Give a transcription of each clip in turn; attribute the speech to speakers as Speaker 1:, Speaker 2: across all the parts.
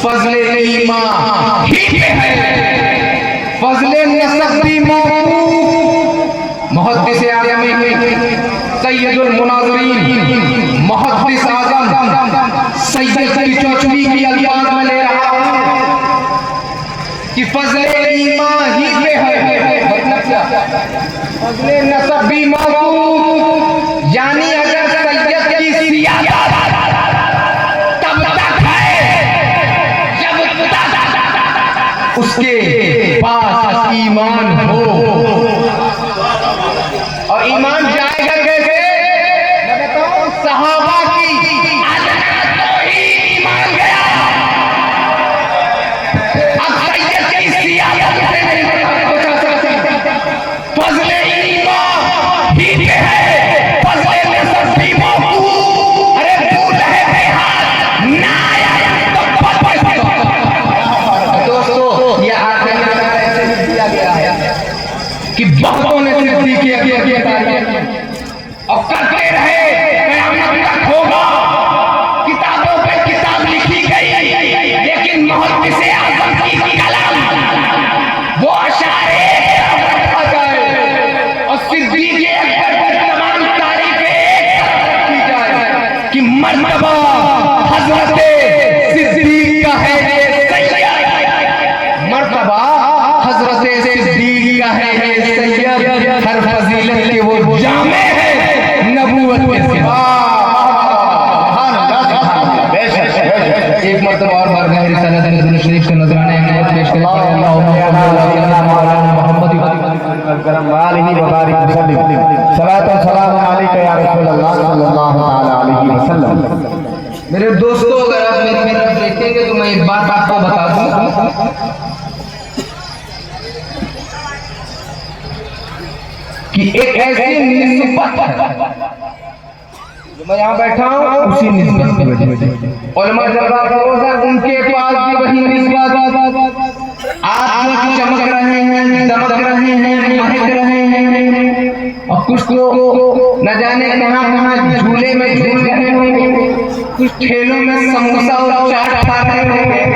Speaker 1: फजले ईमान ही पे है, फजले नसब भी मौकूफ। मुहद्दिस आज़म सैयदुल मुनाज़िरीन मुहद्दिस आज़म सैयद की चौचवी की अल्फाज में ले रहा हूँ कि फजले ईमान ही पे है, मतलब क्या? फजले नसब भी मौकूफ, यानी अगर सैयद की सियादत तब तक है जब तक उसके पास ईमान हो। और ईमान जाएगा कैसे? मैं बताऊं, सहाबा की अदना तो ही ईमान गया। अब सैयद की सियादत से नहीं बचा सकती। फजले ईमान ही पे है, फजले नसब भी मौकूफ। अरे भूल है हाथ ना आया तो दोस्तों, ये आगे ऐसे दिया गया है कि बहुतों ने सिद्धि किया और करते रहे, कयामत तक होगा। किताबों पे किताब लिखी गई, लेकिन मुहद्दिस आज़म की कलम वो अशारे रखा जाए और सिद्दीक़ अकबर की तमाम तारीफें की जाए कि मर्तबा हज़रत सिद्दीक़ का है ये सैयद, मर्तबा हज़रत सिद्दीक़ का है ये सैयद। हर फजीलत के वो जामे है नबूवत के सिवा। एक मर्तबा और बारगाह रिसालत नज़र शरीफ का नजराना इनायत पेश करें। मेरे दोस्तों, अगर आप मेरी तरफ देखेंगे तो मैं एक बात आपको बता दूं कि एक ऐसी निस्बत है, जो मैं यहाँ बैठा हूँ उसी निस्बत पे बैठे उलमा जलवा फरोज़ उनके पास भी वही निस्बत। आप चमक रहे हैं, दमक रहे हैं, महक रहे हैं, और कुछ लोग न जाने कहाँ कहाँ झूले में झूल रहे हैं, कुछ ठेलों में समोसा और चाट खा रहे हैं,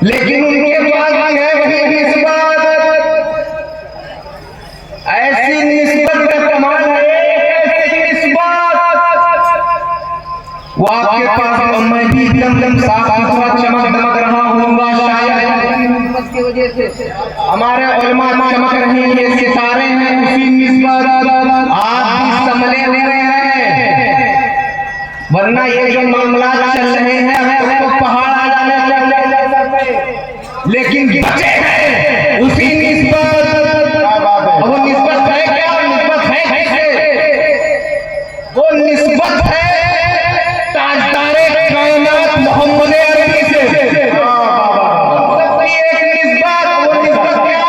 Speaker 1: लेकिन उनके पास भी है वही निस्बत। ऐसी निस्बत का कमाल है, ऐसी निस्बत वो आपके पास मैं भी एकदम साफ सुथरा चमक दमक रहा हूँगा, शायद निस्बत की वजह से हमारे उलमा चमक रहे हैं, ये सितारे हैं, उसी निस्बत आप भी संभले हुए हैं। वरना ये जो मामला चल रहे हैं तो पहाड़ आ जाने, लेकिन बचे हैं उसी निस्बत। वो निस्बत है क्या? निस्बत है कैसे? वो निस्बत है ताजदारे कायनात मोहम्मद अरबी से। एक निस्बत, वो निस्बत क्या?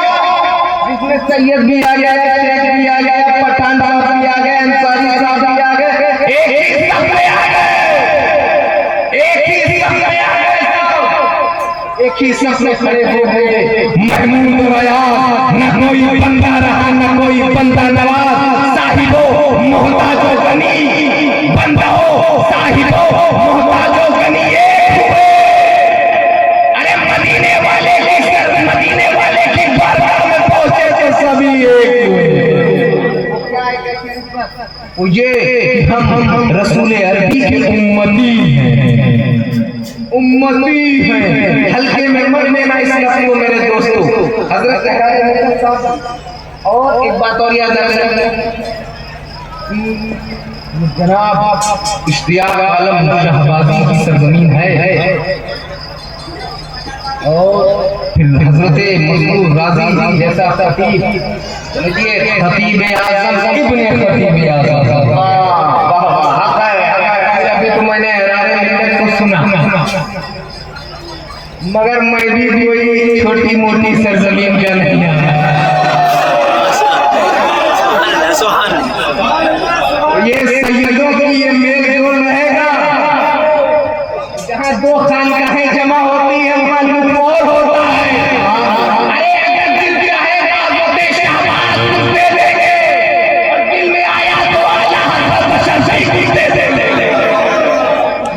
Speaker 1: जिसमें सैयद भी आ गया, शेख भी आ गया, पठान साहब भी आ गए, अंसारी साहब भी आ गए, एक ही सब में आ गए, एक ही सब में आ गए, एक ही सब में खड़े हो गए। महमूद रया, न कोई बंदा रहा, न कोई बंदा नवाज, साहिबो मोहताजो गनी, बंदा हो साहिबो मोहताजो गनी एक हुए। अरे मदीने वाले की सर, मदीने वाले की बारगाह में पहुंचे तो सभी एक हुए। ये हम रसूल अरबी के उम्मती हैं, उम्मती हैं। हल्के में मरने ना इस लफ्ज़ को मेरे दोस्तों। हज़रत और एक बात और याद रखना, जनाब इश्तियाक आलम शहबाजी की सरजमीन है, और फिर हज़रत मज़कूर राज़ी जैसा खतीब, समझिए खतीब आज़म इब्ने खतीब आज़म, अभी तो मैंने को सुना, मगर मैं भी कोई छोटी मोटी सरजमीन का नहीं है। ये सैयदों की ये मेल जोल रहेगा, जहाँ दो खानकाहें जमा होती है वहाँ लुत्फ़ होता है। अरे अगर दिल चाहेगा वो देश आबाद कुछ दे देंगे, और दिल में आया तो आला हज़रत बशर से ही दे देंगे,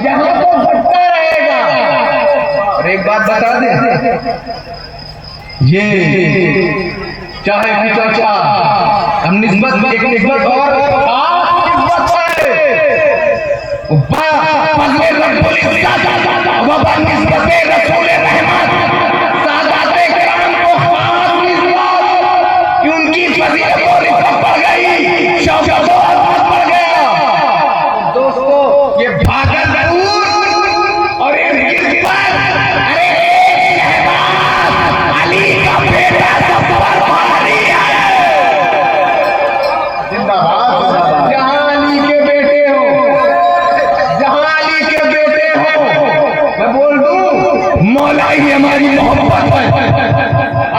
Speaker 1: यहाँ तो भटका रहेगा। और एक बात साहब बता दें, ये चाहे कि चाचा हम निस्बत एक निस्बत और उनकी फजीलत और इज्जत बढ़ गई, शौकत और अज़मत बढ़ गया। दोस्तों ये भागलपुर और अरे अली का बेटा जब्बार भारी है। जहां अली के बेटे हो, जहां अली के बेटे हो, मैं बोल दूं मौला ही हमारी मोहब्बत है।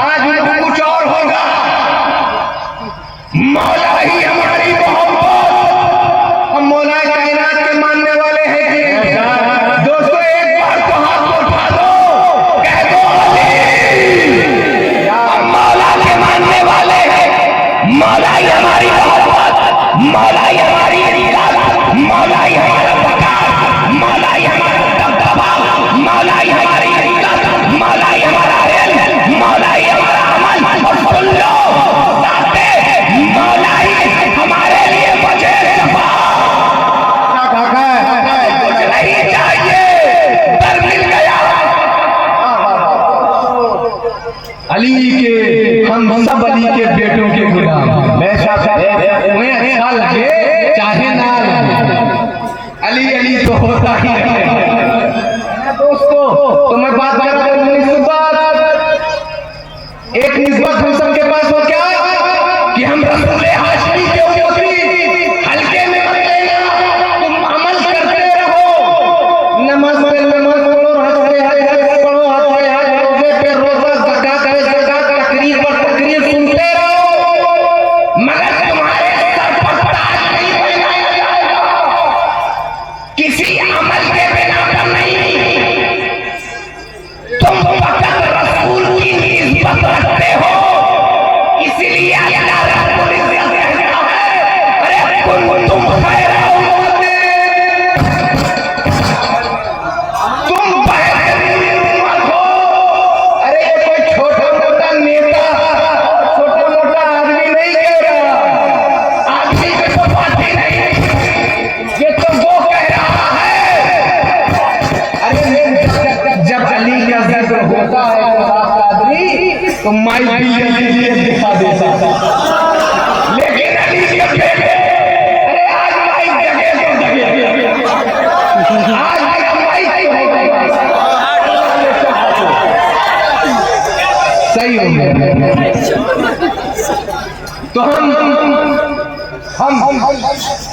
Speaker 1: आज कुछ और होगा, मौला ही हमारी मोहब्बत। हम मौला कायनात के मानने वाले हैं कि दोस्तों एक बार तो हाथ को उठा दो, कह दो अली। हम मौला के मानने वाले हैं, मौला ही हमारी मोहब्बत, मौला ही हमारी इज्जत, मौला ही हमारा वकार, मौला ही हमारा दबदबा, मौला ही हमारी इज्जत, मौला ही हमारा इल्म, मौला ही हमारा अमल। और सुन लो मौला ही हमारे लिए मुझे कुछ नहीं चाहिए, दर मिल गया। अली के हम सब अली के बेटों के गुलाम, उन्हें अच्छा लगे चाहे ना लगे, अली अली तो होता ही है। दोस्तों तो मैं बात कर रहा हूँ एक निस्बत हम सबके पास हो क्या कि हम रसूल हाशमी के उम्मती, हल्के में मत लेना, तुम अमल करते रहो, नमाज पढ़ो, हंसते पढ़ो, रोजे पे रोजा, ज़कात है ज़कात, तकरीर पर तकरीर सुनते रहो, मगर तुम्हारे सर पर ताज नहीं पहनाया जाएगा, किसी अमल के बिना पर नहीं। तुम फकत रसूल की निस्बत रखते हो, इसलिए अल्लाह रब्बुल इज्जत कहता है, अरे तुम खैर उम्मत, तुम बेहतरीन उम्मत हो। अरे ये कोई छोटा मोटा नेता, छोटा मोटा आदमी नहीं कह रहा, आदमी की तो बात ही नहीं, ये तो वो कह रहा है। अरे जब अली का जिक्र होता है तो माइक भी दिखा देता, लेकिन अली के बेटे, अरे आज माइक जगह तो जगह, आज माइक सही हो गया। तो हम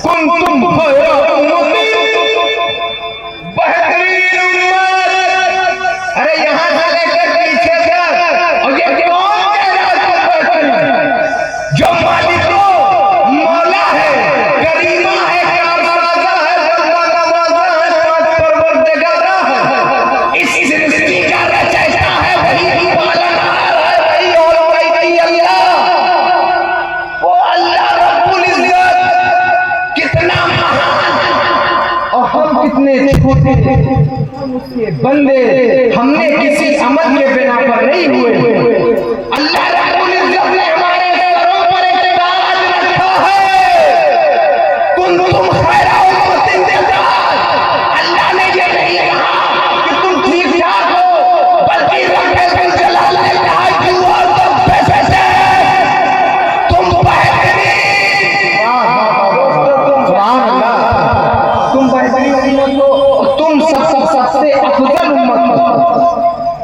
Speaker 1: कुंतुम खैरा उम्मती, बेहतरीन उम्मत। अरे यहाँ से लेकर पीछे तक, और ये कौन कह रहा है जो मालिक को मौला है, करीमा है, कारसाजा है, बंदा नवाजा है, परवरदिगारा है, इस सृष्टि का रचयिता है, वही पालनहार है, वही और कोई नहीं अल्लाह। वो अल्लाह रब्बुल इज्जत कितना महान और हम कितने छोटे बंदे, हमने किसी अमल के बिना पर नहीं हुए। अल्लाह रब्बुल इज्जत ने हमारे सरों पर एक ताज रखा है, कुंतुम खैरा उम्मतिन देता। अल्लाह ने ये नहीं कहा कि तुम ठीक ठाक हो, बल्कि रब्बे बिल जलाल ने कहा कि और तुम बेहतर, तुम बेहतरीन, तुम बेहतरीन उम्मत हो, तुम सबसे अफजल उम्मत हो।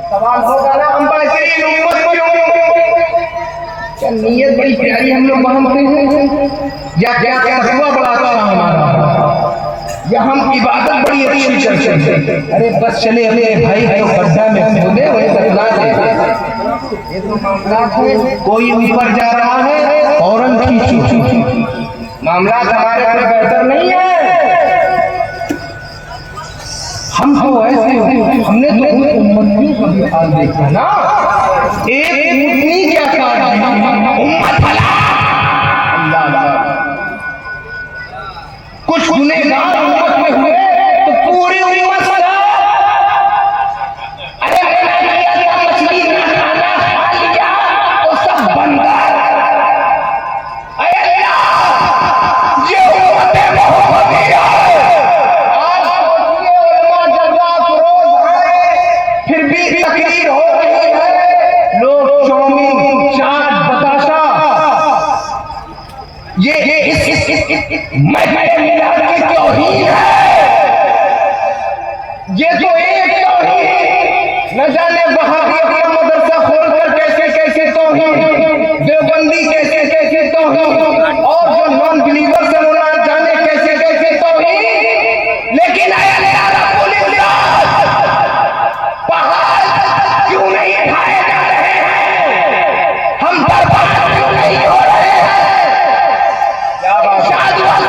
Speaker 1: सवाल होगा ना, हम बेहतरीन उम्मत क्या नीयत बड़ी प्यारी हम लोग मानते हैं, या क्या क्या हुआ बड़ा अच्छा हमारा, या हम इबादत बड़ी अच्छी करते हैं। अरे बस चले अपने भाई तो गड्ढा में कूदे हुए बदला दे, कोई ऊपर जा रहा है फौरन खींचो, मामला हमारे पर बेहतर नहीं है। हम तो ऐसे हमने तो उम्मतियों का भी हाल देखा ना, एक ऊँटनी क्या काट उम्मत भला, कुछ गुनहगार उम्मत में हुए तो पूरी उम्मत भला। अरे महफिल मिलाद की तौहीद है। ये तो एक तौहीद, न जाने वहाबी अपना मदरसा खोलकर कैसे कैसे तौहीद, देवबंदी कैसे कैसे तौहीद, और जो नॉन बिलीवर्स है वो ना जाने कैसे कैसे तौहीद। लेकिन पहाड़ क्यों नहीं उठाए जा रहे हैं? हम बर्बाद क्यों नहीं हो रहे हैं?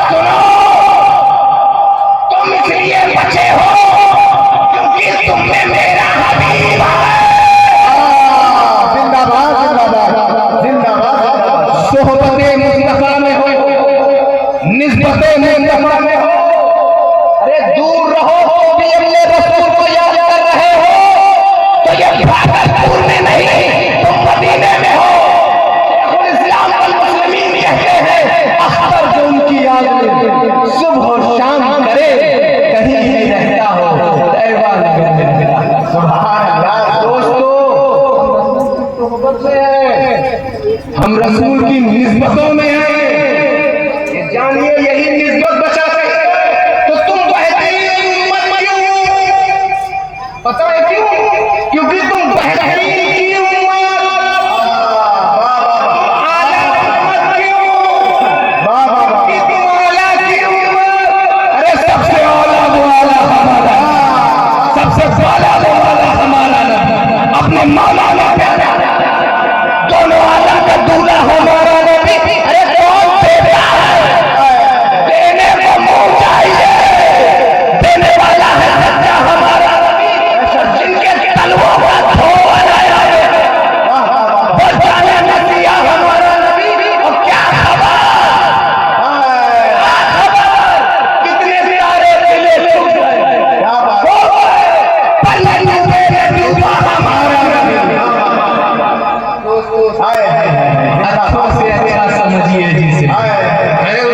Speaker 1: सुनो, तुम इसलिए बचे हो क्योंकि तुम में मेरा हबीब है। जिंदाबाद जिंदाबाद जिंदाबाद। सोहबते मुस्तफा में हो, निस्बते मुस्तफा में हो। अरे दूर रहो तो भी अपने रसूल को याद कर रहे हो, तो ये भागलपुर में नहीं, तुम मदीने में हो। शेखुल इस्लाम वल मुस्लिमीन कहते हैं, अख्तर जो उनकी याद में सुबह और शाम करे, कहीं नहीं रहता हो। सुभान अल्लाह। दोस्तों, हम रसूल की निस्बतों में हैं, ये जानिए यही निस्बत बचा सकते हैं। तो तुम बेहतरीन उम्मत क्यों? पता है क्यों? क्योंकि तुम बेहतरीन की उम्मत, आला उम्मत क्यों? कि तुम आला की उम्मत। अरे सबसे आला वो आला हमारा, सबसे आला वो आला हमारा नबी, अपने मौला ने प्यारा, दोनों आला का दूल्हा हमारा नबी। अरे कौन देता है? देने को मुंह चाहिए, देने वाला है सच्चा हमारा नबी। जिनके तलवों का धो बनाया है, वो जाने नसिया हमारा नबी। और क्या खबर, कितने सारे दिले टूट गए, हो गए, पल्ले में डूबा हमारा नबी। अच्छों से अच्छा समझिए जिसे,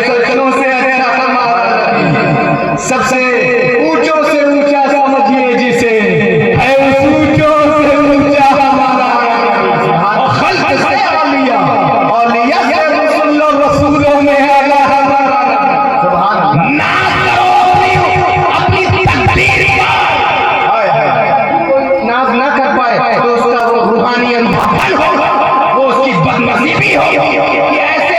Speaker 1: सज्जनों से अच्छा हमारा नबी, सबसे ऊंचों से ऊंचा समझिए जिसे, है ऊंचों से ऊंचा हमारा नबी। और खल्क से औलिया, औलिया से रसूल और रसूलों में है अल्लाह हमारा नबी। ना करो अपनी तकदीर पर, नाज ना कर पाए तो उसका वो रूहानी अंधापन होगा, वो उसकी बदनसीबी होगी कि ऐसे